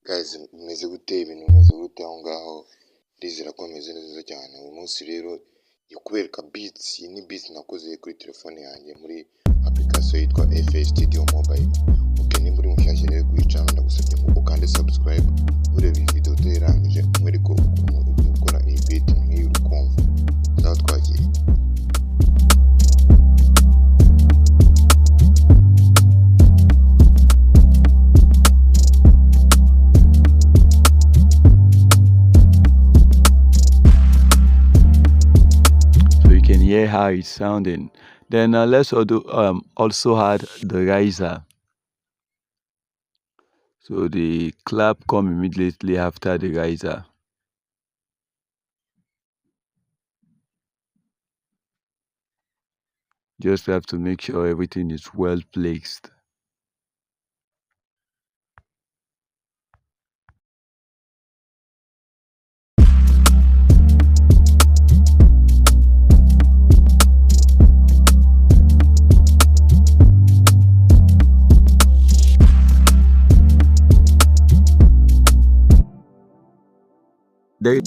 Guys, mumeze gute? Ibintu bimeze gute aho ngaho? Ndizera ko bimeze neza cyane. Uyu munsi rero ngiye kubereka beats. Iyi ni beats nakoze kuri telefone yanjye muri application yitwa FA Studio Mobile. Okay, nimba uri mushyashya rero kuyicana ndagusabye ngo ukande subscribe, urebe iyi video utayirangije, mwereke ukuntu ukora iyi beat nk'iyo uri kumva. Sawa, twagiye. Hear how it's sounding. Then let's also add the riser. So the clap come immediately after the riser. Just have to make sure everything is well placed. There.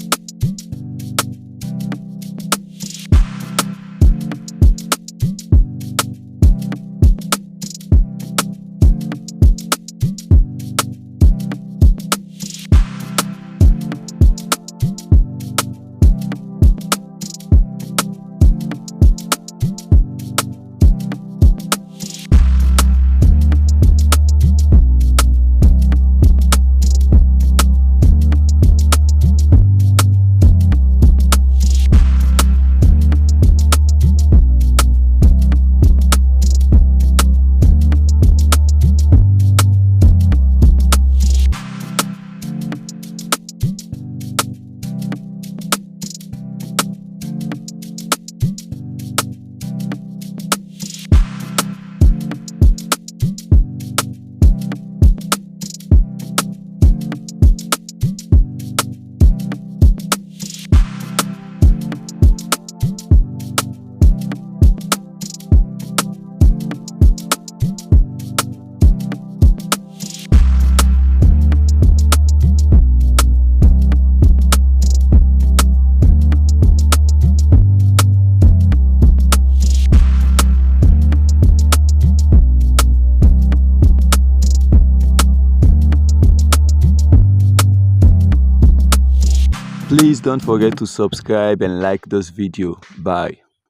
Please don't forget to subscribe and like this video. Bye.